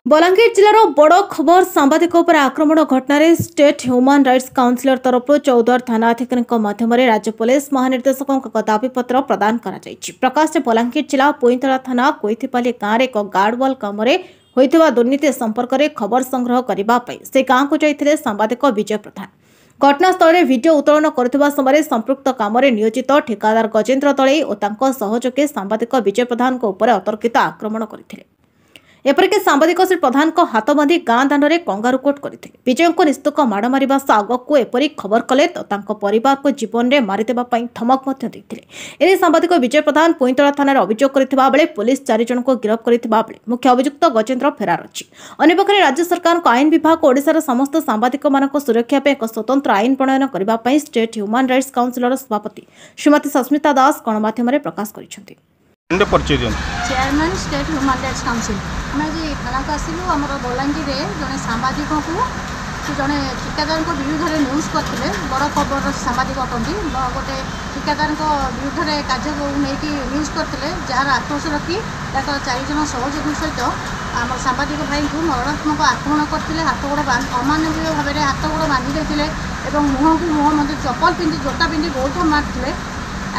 बलांगीर जिलार बड़ खबर सांबादिक आक्रमण घटना स्टेट ह्यूमन राइट्स काउंसिलर तरफ चौदर थाना अधिकारी माध्यम राज्य पुलिस महानिर्देशकों दाबीपत्र प्रदान कर प्रकाश बलांगीर जिला पुईतला थाना कोईथिपाली गांव में एक गार्डवाल काम होइथिबा दुर्नीति संपर्क में खबर संग्रह करने से गांव को जाइथिले सांबादिक विजय प्रधान। घटनास्थल में वीडियो उत्तोलन करुवा समय संपृक्त काम नियोजित ठेकादार गजेन्द्र दलई और तांको सहयोगी सांबादिक विजय प्रधान अतर्कित आक्रमण करथिले। एपरिक सांबादिक श्री प्रधान को हाथ बांधि गां दान में कंगारुकोट करते विजय को निस्तुक माड़ मारिबा आगक एपरी खबर कले तो परिवार को जीवन में मारिदेवा धमक एने सांबादिक विजय प्रधान पुईतला थाना अभियोग करथिबा बेले पुलिस 4 जन को गिरफ्त करथिबा बेले मुख्य अभियुक्त गजेन्द्र फेरार अछि। अन्यपक्षे राज्य सरकार आईन विभाग ओडिशार समस्त सांबादिक मानक सुरक्षा पे एक स्वतंत्र आईन प्रणयन करबा पई स्टेट ह्यूमन राइट्स काउंसिलर सभापति श्रीमती सस्मिता दास गणमाध्यम प्रकाश करिसेंति। Chairman state human rights council आम आज थाना को आसलु आम बलांगीर जड़े सांबादिक को जड़े ठिकादार विरुद्ध में न्यूज करते बड़ खबर सांबादिक अटंती गोटे ठिकादार विरुद्ध में कार्य नहीं न्यूज करते जार आक्रोश रखी 4 जन सहयोगी सहित आम सांबादिक भाई को मरणात्मक आक्रमण करते हाथ गोड़ अमानवीय भाव में हाथ गोड़ बांधि देते मुह को मुह मध्य चप्पल पिंधि जोटा पिंधि गोड़ मारते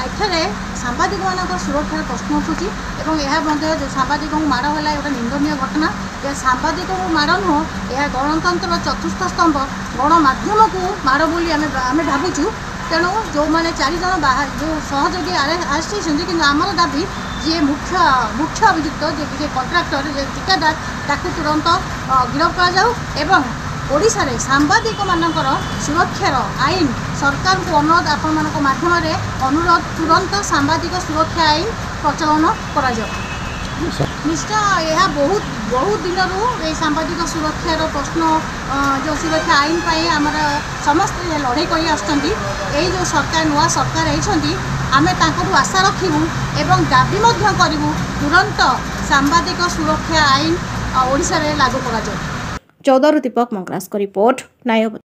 एଠାରେ सांबादिक मान सुरक्षार प्रश्न उठुची जो सांबादिक माड़ है गोटे निंदनीय घटना यह सांबादिक माड़ नुह यह गणतंत्र चतुर्थ स्तंभ गणमाध्यम को माड़ बोली आम भावुँ। तेणु जो मैंने 4 जन जो सहयोगी आसी कि आमर दाबी जी मुख्य अभियुक्त जे कंट्राक्टर जे ठिकादार ताकू तुरंत गिरफ्त कर ओडिशा रे सांबादिक मानकर सुरक्षार आईन सरकार को अनुरोध आपण माध्यम अनुरोध तुरंत सांबादिक सुरक्षा आईन प्रचलन करा निश्चय यह बहुत दिन ये सांबादिक सुरक्षार प्रश्न जो सुरक्षा आईन पाई आमर समस्त लड़ाई कर जो सरकार नुआ सरकार होती आमे तांको आशा रखिबू एवं दाबी करूँ तुरंत सांबादिक सुरक्षा आईन ओडिशा रे लागू करा। चौदर दीपक मंगरास को रिपोर्ट नायब।